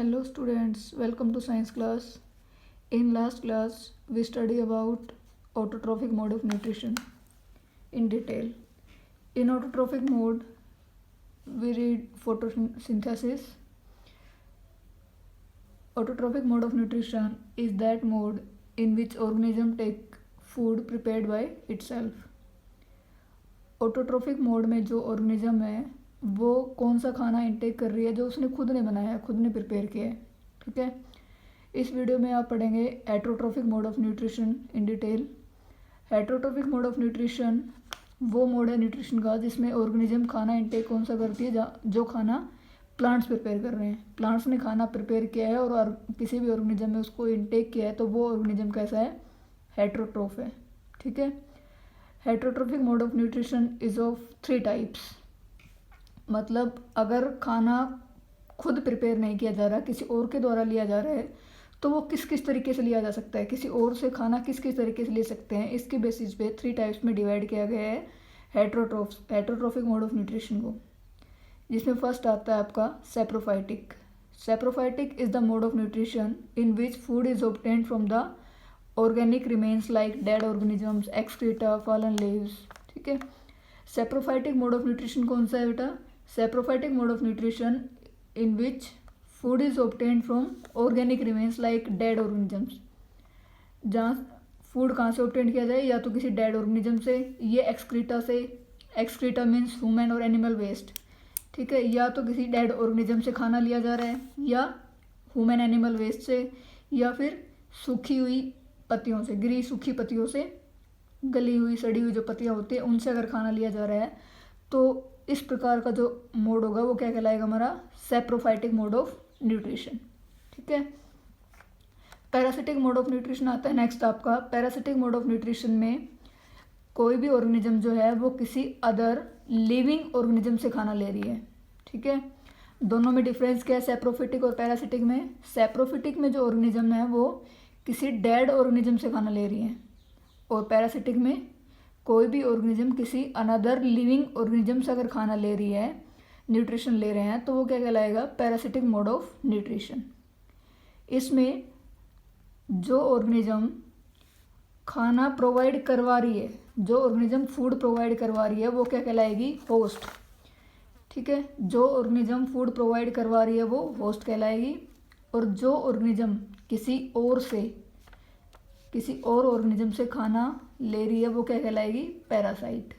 Hello students, welcome to science class. In last class, we study about autotrophic mode of nutrition in detail. In autotrophic mode, we read photosynthesis. Autotrophic mode of nutrition is that mode in which organism take food prepared by itself. Autotrophic mode में जो organism है वो कौन सा खाना intake कर रही है जो उसने खुद ने बनाया है, खुद ने प्रिपेयर किया है। ठीक है, इस वीडियो में आप पढ़ेंगे heterotrophic mode of nutrition in detail. Heterotrophic mode of nutrition वो मोड है न्यूट्रिशन का जिसमें ऑर्गेनिज्म खाना इनटेक कौन सा करती है जो खाना प्लांट्स प्रिपेयर कर रहे हैं। प्लांट्स ने खाना प्रिपेयर किया है और किसी भी ऑर्गेनिज्म में उसको इनटेक किया है तो वो ऑर्गेनिज्म कैसा है, हेटरोट्रोफ है। ठीक है, heterotrophic mode of nutrition is of 3 types. मतलब अगर खाना खुद प्रिपेयर नहीं किया जा रहा, किसी और के द्वारा लिया जा रहा है, तो वो किस किस तरीके से लिया जा सकता है, किसी और से खाना किस किस तरीके से ले सकते हैं, इसके बेसिस पे 3 टाइप्स में डिवाइड किया गया है हेटरोट्रोफिक मोड ऑफ न्यूट्रिशन को। जिसमें फर्स्ट आता है आपका saprophytic. Saprophytic is the mode of nutrition in which food is obtained from the organic remains like dead organisms, excreta, fallen leaves. ठीक है, सैप्रोफाइटिक मोड ऑफ न्यूट्रिशन कौन सा है बेटा? Saprophytic mode of nutrition in which food is obtained from organic remains like dead organisms. जहाँ food कहाँ से obtain किया जाए, या तो किसी डेड ऑर्गेनिज्म से, ये एक्सक्रीटा से, एक्सक्रीटा मीन्स ह्यूमन और एनिमल वेस्ट। ठीक है, या तो किसी डेड ऑर्गेनिज्म से खाना लिया जा रहा है, या ह्यूमन एनिमल वेस्ट से, या फिर सूखी हुई पत्तियों से, गिरी सूखी पत्तियों से, गली हुई सड़ी हुई जो पत्तियाँ होती है उनसे अगर खाना लिया जा रहा है, तो इस प्रकार का जो मोड होगा वो क्या कहलाएगा हमारा? Saprophytic mode of nutrition. ठीक है, पैरासिटिक मोड ऑफ न्यूट्रिशन आता है नेक्स्ट आपका। पैरासिटिक मोड ऑफ न्यूट्रिशन में कोई भी ऑर्गेनिज्म जो है वो किसी अदर लिविंग ऑर्गेनिज्म से खाना ले रही है। ठीक है, दोनों में डिफरेंस क्या है सैप्रोफिटिक और पैरासिटिक में? सैप्रोफिटिक में जो ऑर्गेनिज्म है वो किसी डेड ऑर्गेनिज्म से खाना ले रही है, और पैरासिटिक में कोई भी ऑर्गेनिज्म किसी अनदर लिविंग ऑर्गेनिज्म से अगर खाना ले रही है, न्यूट्रिशन ले रहे हैं, तो वो क्या कहलाएगा? Parasitic mode of nutrition. इसमें जो ऑर्गेनिज्म खाना प्रोवाइड करवा रही है, जो ऑर्गेनिज्म फूड प्रोवाइड करवा रही है, वो क्या कहलाएगी? होस्ट। ठीक है, जो ऑर्गेनिज्म फूड प्रोवाइड करवा रही है वो होस्ट कहलाएगी, और जो ऑर्गेनिज्म किसी और ऑर्गेनिज्म से खाना ले रही है वो क्या कहलाएगी? पैरासाइट।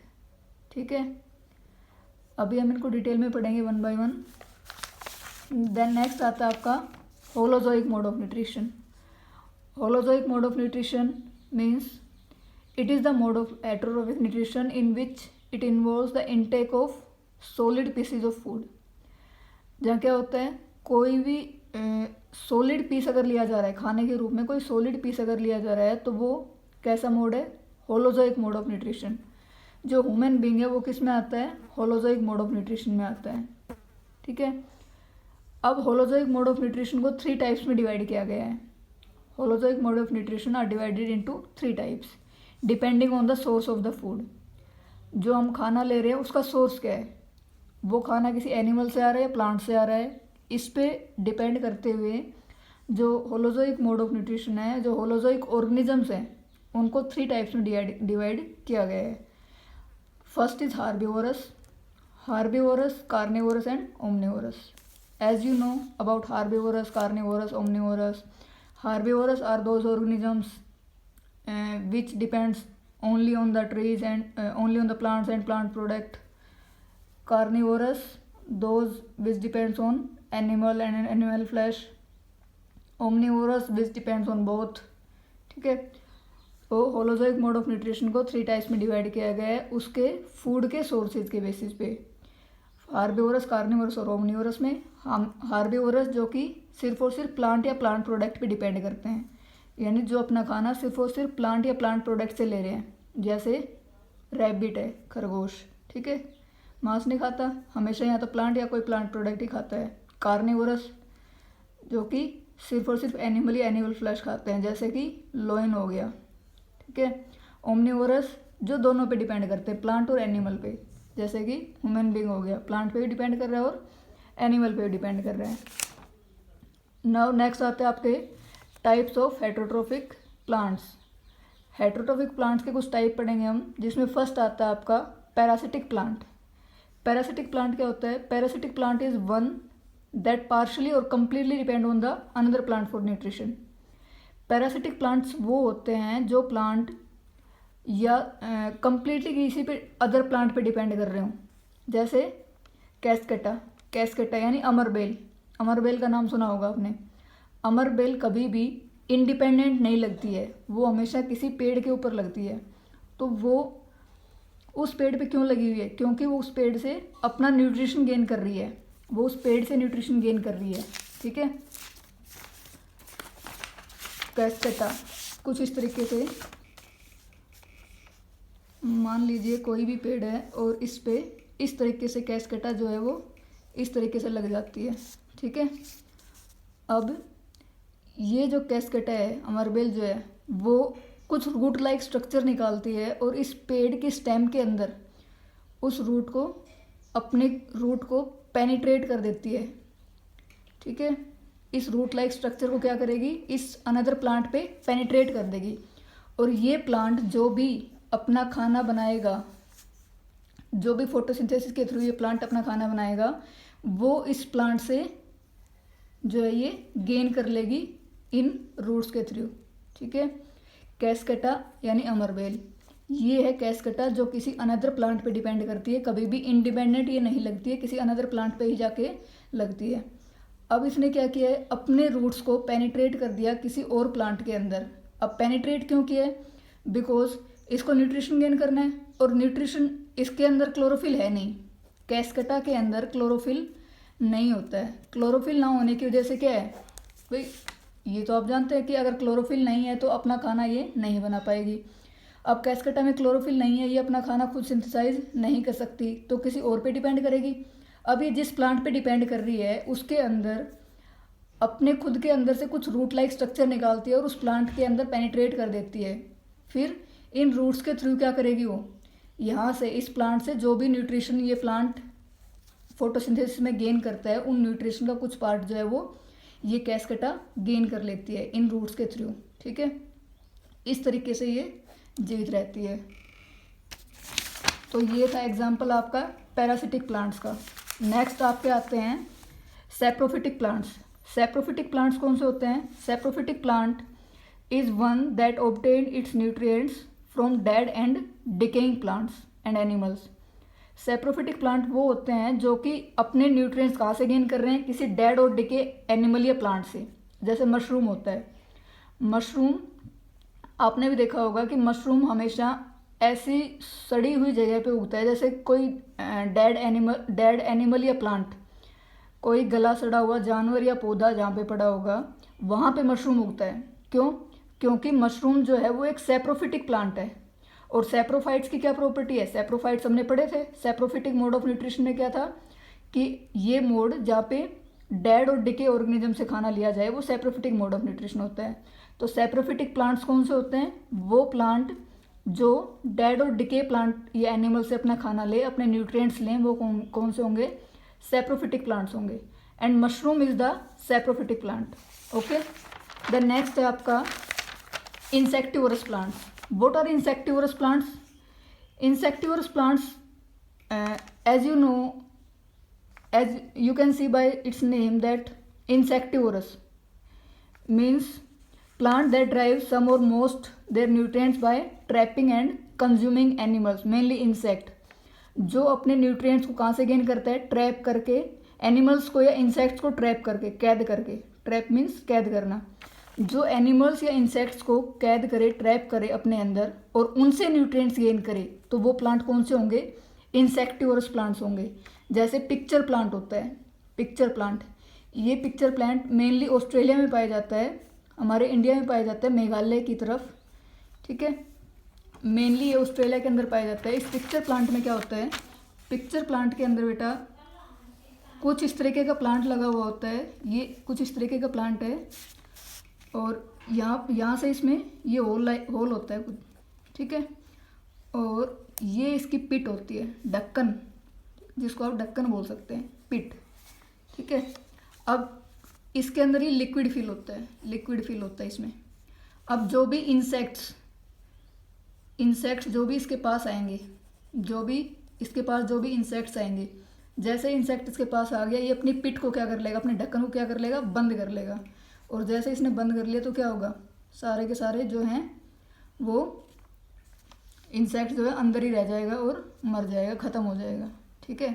ठीक है, अभी हम इनको डिटेल में पढ़ेंगे one by one. Then next आता है आपका holozoic mode of nutrition. Holozoic mode of nutrition means it is the mode of heterotrophic nutrition in which it involves the intake of solid pieces of food. जहाँ क्या होता है, कोई भी solid piece अगर लिया जा रहा है, खाने के रूप में कोई सॉलिड पीस अगर लिया जा रहा है, तो वो कैसा मोड है? Holozoic mode of nutrition. जो ह्यूमन बीइंग है वो किस में आता है? होलोजोइक मोड ऑफ न्यूट्रिशन में आता है। ठीक है, अब होलोजोइक मोड ऑफ न्यूट्रिशन को 3 टाइप्स में डिवाइड किया गया है। Holozoic mode of nutrition are divided into 3 types depending on the source of the food. जो हम खाना ले रहे हैं उसका सोर्स क्या है, वो खाना किसी एनिमल से आ रहा है या प्लांट से आ रहा है, इस पे डिपेंड करते हुए जो होलोजोइक मोड ऑफ न्यूट्रिशन है, जो होलोजोइक ऑर्गेनिजम्स हैं, उनको 3 टाइप्स में डिवाइड किया गया है। First is herbivorous, carnivorous and omnivorous. As you know about herbivorous, carnivorous, omnivorous, herbivorous are those organisms which depends only on the trees and only on the plants and plant product. Carnivorous, those which depends on animal and animal flesh. Omnivorous, which depends on both. ठीक है, तो holozoic mode of nutrition को 3 types में divide किया गया है उसके food के सोर्सेज के बेसिस पे। हार्बिवोरस, कार्निवोरस और ओमनिवोरस में हम हार्बिवोरस जो कि सिर्फ और सिर्फ प्लांट या प्लांट प्रोडक्ट पे डिपेंड करते हैं, यानी जो अपना खाना सिर्फ और सिर्फ प्लांट या प्लांट प्रोडक्ट से ले रहे हैं, जैसे रैबिट है, खरगोश। ठीक है, मांस नहीं खाता, हमेशा या तो प्लांट या कोई प्लांट प्रोडक्ट ही खाता है। कार्निवोरस जो कि सिर्फ और सिर्फ एनिमल या एनिमल फ्लैश खाते हैं, जैसे कि लोइन हो गया। ठीक है, ओमनिवोरस जो दोनों पे डिपेंड करते हैं, प्लांट और एनिमल पे, जैसे कि ह्यूमन बीइंग हो गया, प्लांट पे भी डिपेंड कर रहा है और एनिमल पे भी डिपेंड कर रहा है। नाउ नेक्स्ट आते हैं आपके types of heterotrophic plants. Heterotrophic plants के कुछ टाइप पढ़ेंगे हम, जिसमें फर्स्ट आता है आपका पैरासिटिक प्लांट। पैरासिटिक प्लांट क्या होता है? Parasitic plant is one that partially और completely depend on the another plant for nutrition. Parasitic plants वो होते हैं जो प्लांट या कंप्लीटली किसी पे अदर प्लांट पे डिपेंड कर रहे हों, जैसे कैस्केटा यानी अमरबेल। अमरबेल का नाम सुना होगा आपने। अमरबेल कभी भी इंडिपेंडेंट नहीं लगती है, वो हमेशा किसी पेड़ के ऊपर लगती है। तो वो उस पेड़ पे क्यों लगी हुई है? क्योंकि वो उस पेड़ से अपना न्यूट्रिशन गेन कर रही है, वो उस पेड़ से न्यूट्रिशन गेन कर रही है। ठीक है, कैस्केटा कुछ इस तरीके से, मान लीजिए कोई भी पेड़ है और इस पे इस तरीके से कैस्केटा जो है वो इस तरीके से लग जाती है। ठीक है, अब ये जो कैस्केटा है, अमरबेल जो है, वो कुछ रूट लाइक स्ट्रक्चर निकालती है और इस पेड़ के स्टेम के अंदर उस रूट को, अपने रूट को पेनिट्रेट कर देती है। ठीक है, इस रूट लाइक स्ट्रक्चर को क्या करेगी? इस अनदर प्लांट पे पेनिट्रेट कर देगी। और ये प्लांट जो भी अपना खाना बनाएगा, जो भी फोटोसिंथेसिस के थ्रू ये प्लांट अपना खाना बनाएगा, वो इस प्लांट से जो है ये गेन कर लेगी इन रूट्स के थ्रू। ठीक है, कैस्केटा यानी अमरबेल, ये है कैस्केटा जो किसी अनदर प्लांट पे डिपेंड करती है, कभी भी इंडिपेंडेंट ये नहीं लगती है, किसी अनदर प्लांट पे ही जाके लगती है। अब इसने क्या किया है? अपने रूट्स को पेनिट्रेट कर दिया किसी और प्लांट के अंदर। अब पेनिट्रेट क्यों किया है? बिकॉज इसको न्यूट्रिशन गेन करना है, और न्यूट्रिशन, इसके अंदर क्लोरोफिल है नहीं, कैस्केटा के अंदर क्लोरोफिल नहीं होता है। क्लोरोफिल ना होने की वजह से क्या है भाई, ये तो आप जानते हैं कि अगर क्लोरोफिल नहीं है तो अपना खाना ये नहीं बना पाएगी। अब कैस्केटा में क्लोरोफिल नहीं है, ये अपना खाना खुद सिंथेसाइज नहीं कर सकती, तो किसी और पे डिपेंड करेगी। अब ये जिस प्लांट पे डिपेंड कर रही है उसके अंदर अपने खुद के अंदर से कुछ रूट लाइक स्ट्रक्चर निकालती है और उस प्लांट के अंदर पेनिट्रेट कर देती है। फिर इन रूट्स के थ्रू क्या करेगी? वो यहाँ से इस प्लांट से जो भी न्यूट्रिशन ये प्लांट फोटोसिंथेसिस में गेन करता है, उन न्यूट्रिशन का कुछ पार्ट जो है वो ये कैस्केटा गेन कर लेती है इन रूट्स के थ्रू। ठीक है, इस तरीके से ये जीवित रहती है। तो ये था एग्जाम्पल आपका पैरासिटिक प्लांट्स का। नेक्स्ट आपके आते हैं सैप्रोफिटिक प्लांट्स। सैप्रोफिटिक प्लांट्स कौन से होते हैं? Saprophytic plant is one that obtain it's nutrients from dead and decaying plants and animals. Saprophytic plant वो होते हैं जो कि अपने न्यूट्रिएंट्स कहाँ से गेन कर रहे हैं? किसी डेड और डिके एनिमल या प्लांट से। जैसे मशरूम होता है, मशरूम आपने भी देखा होगा कि मशरूम हमेशा ऐसी सड़ी हुई जगह पे उगता है, जैसे कोई डेड एनिमल या प्लांट, कोई गला सड़ा हुआ जानवर या पौधा जहाँ पे पड़ा होगा वहाँ पे मशरूम उगता है। क्यों? क्योंकि मशरूम जो है वो एक सैप्रोफिटिक प्लांट है। और सैप्रोफाइट्स की क्या प्रॉपर्टी है? सैप्रोफाइट्स हमने पढ़े थे, सैप्रोफिटिक मोड ऑफ न्यूट्रिशन में क्या था कि ये मोड जहाँ पे डेड और डिके ऑर्गेनिज्म से खाना लिया जाए वो सैप्रोफिटिक मोड ऑफ न्यूट्रिशन होता है। तो सैप्रोफिटिक प्लांट्स कौन से होते हैं? वो प्लांट जो डेड और डिके प्लांट या एनिमल से अपना खाना ले, अपने न्यूट्रिएंट्स लें, वो कौन से होंगे? सैप्रोफिटिक प्लांट्स होंगे। And mushroom is the saprophytic plant. Okay, the next है आपका insectivorous plants. What are insectivorous plants? Insectivorous plants, as you know, as you can see by its name, that insectivorous means plant that derive some or most their nutrients by trapping and consuming animals, mainly insect. जो अपने nutrients को कहाँ से gain करता है? Trap करके, animals को या इंसेक्ट्स को ट्रैप करके, कैद करके। ट्रैप मीन्स कैद करना। जो एनिमल्स या इंसेक्ट्स को कैद करे, ट्रैप करे अपने अंदर और उनसे न्यूट्रिएंट्स गेन करे, तो वो प्लांट कौन से होंगे? इंसेक्टिवरस प्लांट्स होंगे। जैसे पिक्चर प्लांट होता है, पिक्चर प्लांट, ये पिक्चर प्लांट मेनली ऑस्ट्रेलिया में पाया जाता है, हमारे इंडिया में पाया जाता है मेघालय की तरफ। ठीक है, मेनली ये ऑस्ट्रेलिया के अंदर पाया जाता है। इस पिक्चर प्लांट में क्या होता है? पिक्चर प्लांट के अंदर बेटा कुछ इस तरीके का प्लांट लगा हुआ होता है, ये कुछ इस तरीके का प्लांट है और यहाँ से इसमें ये होल होता है कुछ। ठीक है, और ये इसकी पिट होती है, ढक्कन, जिसको आप ढक्कन बोल सकते हैं, पिट। ठीक है, अब इसके अंदर ही लिक्विड फील होता है, लिक्विड फील होता है इसमें। अब जो भी इंसेक्ट्स जो भी इसके पास आएंगे, जो भी इंसेक्ट्स आएंगे, जैसे इंसेक्ट इसके पास आ गया, ये अपनी पिट को क्या कर लेगा, अपने ढक्कन को क्या कर लेगा, बंद कर लेगा। और जैसे इसने बंद कर लिया तो क्या होगा, सारे के सारे जो हैं वो इंसेक्ट जो है अंदर ही रह जाएगा और मर जाएगा, ख़त्म हो जाएगा। ठीक है,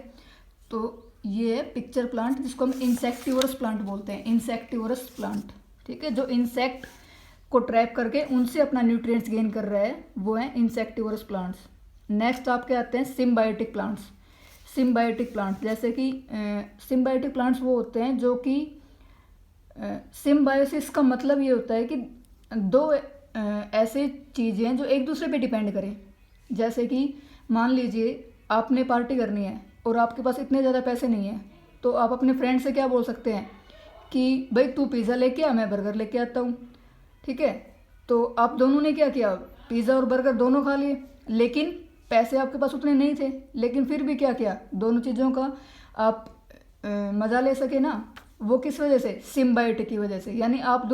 तो ये है पिक्चर प्लांट, जिसको हम इंसेक्टिवरस प्लांट बोलते हैं, इंसेक्टिवरस प्लांट। ठीक है, जो इंसेक्ट को ट्रैप करके उनसे अपना न्यूट्रिएंट्स गेन कर रहा है, वो है इंसेक्टिवरस प्लांट्स। नेक्स्ट आपके आते हैं सिम्बायोटिक प्लांट्स। सिम्बायोटिक प्लांट्स जैसे कि सिम्बायोटिक प्लांट्स वो होते हैं जो कि सिम्बायोसिस का मतलब ये होता है कि दो ऐसे चीज़ें हैं जो एक दूसरे पे डिपेंड करें। जैसे कि मान लीजिए आपने पार्टी करनी है और आपके पास इतने ज़्यादा पैसे नहीं हैं, तो आप अपने फ्रेंड से क्या बोल सकते हैं कि भाई तू पिज़्ज़ा लेके आ, मैं बर्गर लेके आता हूँ। ठीक है, तो आप दोनों ने क्या किया, पिज़्ज़ा और बर्गर दोनों खा लिए, लेकिन पैसे आपके पास उतने नहीं थे, लेकिन फिर भी क्या किया, दोनों चीज़ों का आप मज़ा ले सके ना। वो किस वजह से, सिम्बायोटिक की वजह से। यानी आप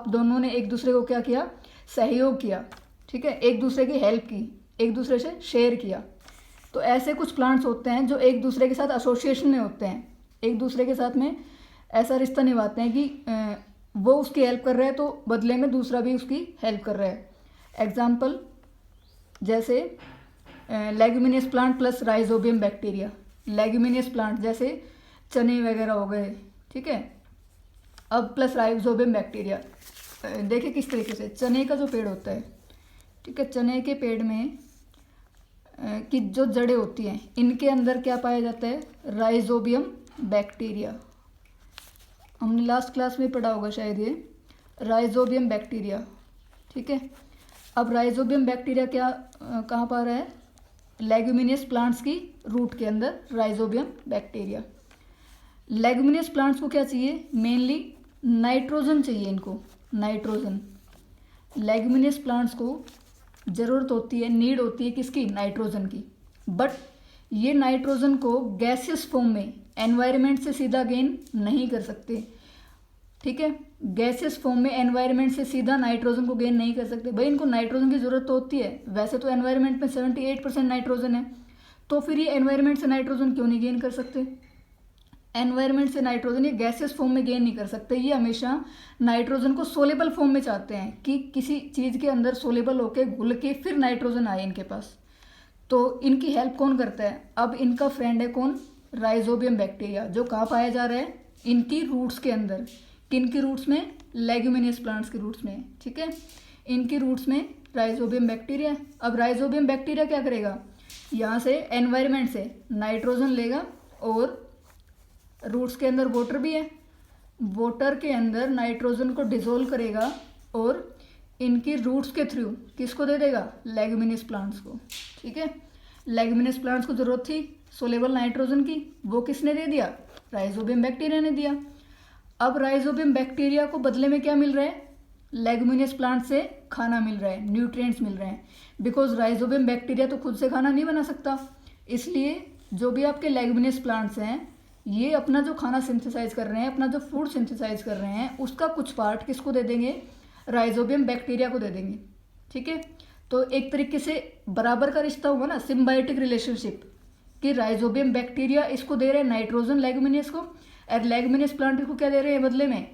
दोनों ने एक दूसरे को क्या किया, सहयोग किया। ठीक है, एक दूसरे की हेल्प की, एक दूसरे से शेयर किया। तो ऐसे कुछ प्लांट्स होते हैं जो एक दूसरे के साथ एसोसिएशन में होते हैं, एक दूसरे के साथ में ऐसा रिश्ता निभाते हैं कि वो उसकी हेल्प कर रहा है तो बदले में दूसरा भी उसकी हेल्प कर रहा है। एग्जाम्पल जैसे leguminous plant plus rhizobium bacteria. Leguminous plant जैसे चने वगैरह हो गए, ठीक है। अब प्लस राइजोबियम बैक्टीरिया, देखिए किस तरीके से चने का जो पेड़ होता है, ठीक है, चने के पेड़ में की जो जड़ें होती हैं, इनके अंदर क्या पाया जाता है, राइजोबियम बैक्टीरिया। हमने लास्ट क्लास में पढ़ा होगा शायद ये राइजोबियम बैक्टीरिया। ठीक है, अब राइजोबियम बैक्टीरिया क्या कहाँ पा रहा है, लेग्यूमिनियस प्लांट्स की रूट के अंदर राइजोबियम बैक्टीरिया। लेग्यूमिनियस प्लांट्स को क्या चाहिए, मेनली नाइट्रोजन चाहिए इनको, नाइट्रोजन। लेग्यूमिनियस प्लांट्स को ज़रूरत होती है, नीड होती है किसकी, नाइट्रोजन की। बट ये नाइट्रोजन को गैसियस फॉर्म में एनवायरनमेंट से सीधा गेन नहीं कर सकते। ठीक है, गैसियस फॉर्म में एनवायरनमेंट से सीधा नाइट्रोजन को गेन नहीं कर सकते। भाई इनको नाइट्रोजन की ज़रूरत तो होती है, वैसे तो एनवायरनमेंट में 78% नाइट्रोजन है, तो फिर ये एनवायरनमेंट से नाइट्रोजन क्यों नहीं गेन कर सकते। एनवायरनमेंट से नाइट्रोजन ये गैसियस फॉर्म में गेन नहीं कर सकते। ये हमेशा नाइट्रोजन को सोलेबल फॉर्म में चाहते हैं कि किसी चीज़ के अंदर सोलेबल होकर घुल के फिर नाइट्रोजन आए इनके पास। तो इनकी हेल्प कौन करता है, अब इनका फ्रेंड है कौन, राइजोबियम बैक्टीरिया, जो कहाँ पाया जा रहा है, इनकी रूट्स के अंदर। किन की रूट्स में, लेग्यूमिनियस प्लांट्स की रूट्स में। ठीक है, इनकी रूट्स में राइजोबियम बैक्टीरिया। अब राइजोबियम बैक्टीरिया क्या करेगा, यहाँ से एनवायरनमेंट से नाइट्रोजन लेगा और रूट्स के अंदर वाटर भी है, वाटर के अंदर नाइट्रोजन को डिसोल्व करेगा और इनकी रूट्स के थ्रू किसको दे देगा, लेग्यूमिनियस प्लांट्स को। ठीक है, लेग्यूमिनियस प्लांट्स को जरूरत थी सोलेबल नाइट्रोजन की, वो किसने दे दिया, राइजोबियम बैक्टीरिया ने दिया। अब राइजोबियम बैक्टीरिया को बदले में क्या मिल रहा है, लेग्यूमिनियस प्लांट से खाना मिल रहा है, न्यूट्रिएंट्स मिल रहे हैं। बिकॉज राइजोबियम बैक्टीरिया तो खुद से खाना नहीं बना सकता, इसलिए जो भी आपके लेग्यूमिनियस प्लांट्स हैं ये अपना जो खाना सिंथेसाइज कर रहे हैं, अपना जो फूड सिंथेसाइज कर रहे हैं, उसका कुछ पार्ट किसको दे देंगे, राइजोबियम बैक्टीरिया को दे देंगे। ठीक है, तो एक तरीके से बराबर का रिश्ता हुआ ना, सिम्बायोटिक रिलेशनशिप, कि राइजोबियम बैक्टीरिया इसको दे रहे हैं नाइट्रोजन लेग्यूमिनियस को, और लेग्यूमिनियस प्लांट को क्या दे रहे हैं बदले में,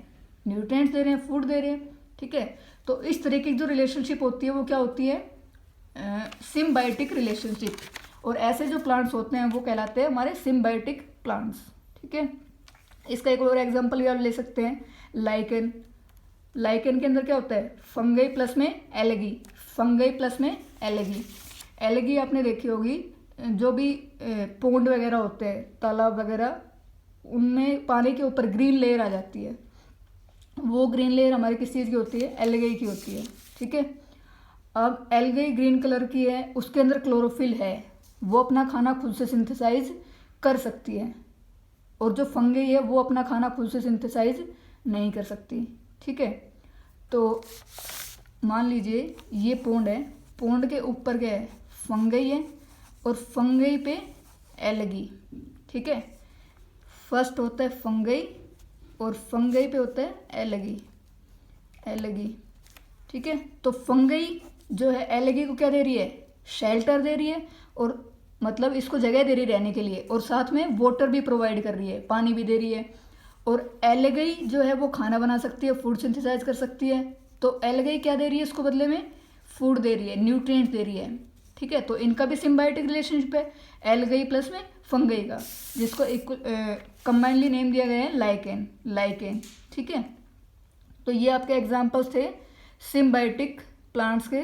न्यूट्रिएंट्स दे रहे हैं, फूड दे रहे हैं। ठीक है, तो इस तरीके की जो रिलेशनशिप होती है वो क्या होती है, सिम्बायोटिक रिलेशनशिप। और ऐसे जो प्लांट्स होते हैं वो कहलाते हैं हमारे सिम्बायोटिक प्लांट्स। ठीक है, इसका एक और एग्जांपल भी आप ले सकते हैं, लाइकन। लाइकन के अंदर क्या होता है, फंगई प्लस में एलगी, फंगई प्लस में एलगी। एलगी आपने देखी होगी, जो भी पोंड वगैरह होते हैं, तालाब वगैरह, उनमें पानी के ऊपर ग्रीन लेयर आ जाती है, वो ग्रीन लेयर हमारी किस चीज़ की होती है, एलगी की होती है। ठीक है, अब एलगी ग्रीन कलर की है, उसके अंदर क्लोरोफिल है, वो अपना खाना खुद से सिंथेसाइज कर सकती है, और जो फंगई है वो अपना खाना खुद से सिंथेसाइज नहीं कर सकती। ठीक है, तो मान लीजिए ये पोंड है, पोंड के ऊपर क्या है, फंगई है, और फंगई पे एलगी। ठीक है, फर्स्ट होता है फंगई, और फंगई पे होता है एलगी, एलगी। ठीक है, तो फंगई जो है एलगी को क्या दे रही है, शेल्टर दे रही है, और मतलब इसको जगह दे रही है रहने के लिए, और साथ में वाटर भी प्रोवाइड कर रही है, पानी भी दे रही है। और एलगी जो है वो खाना बना सकती है, फूड सिंथेसाइज कर सकती है। तो एलगी क्या दे रही है इसको बदले में, फूड दे रही है, न्यूट्रिएंट दे रही है। ठीक है, तो इनका भी सिम्बायोटिक रिलेशनशिप है, एलगी प्लस में फंगई का, जिसको कंबाइनली नेम दिया गया है लाइकेन, लाइकेन। ठीक है, तो ये आपके एग्जाम्पल्स थे सिम्बायोटिक प्लांट्स के,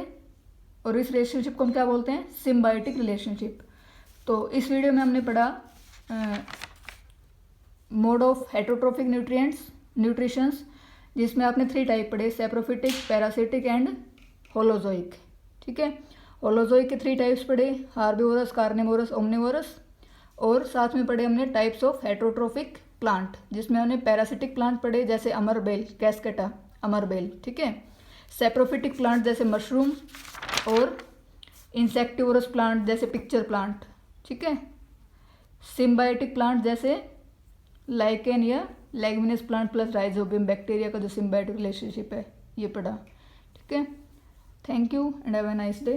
और इस रिलेशनशिप को हम क्या बोलते हैं, सिम्बायोटिक रिलेशनशिप। तो इस वीडियो में हमने पढ़ा मोड ऑफ हेटरोट्रोफिक न्यूट्रिशंस, जिसमें आपने 3 टाइप पढ़े, सेप्रोफिटिक, पैरासिटिक एंड होलोजोइक। ठीक है, होलोजोइक के 3 टाइप्स पढ़े, हार्बिवोरस, कार्निवोरस, ओमनिवोरस। और साथ में पढ़े हमने टाइप्स ऑफ हेटरोट्रोफिक प्लांट, जिसमें हमने पैरासिटिक प्लांट पढ़े जैसे अमरबेल, कैस्केटा, अमरबेल। ठीक है, सेप्रोफिटिक प्लांट जैसे मशरूम, और इंसेक्टिवोरस प्लांट जैसे पिक्चर प्लांट। ठीक है, सिम्बायोटिक प्लांट जैसे लाइकेन या लेगमिनस प्लांट प्लस राइजोबियम बैक्टीरिया का जो सिम्बायोटिक रिलेशनशिप है, ये पढ़ा। ठीक है, thank you and have a nice day.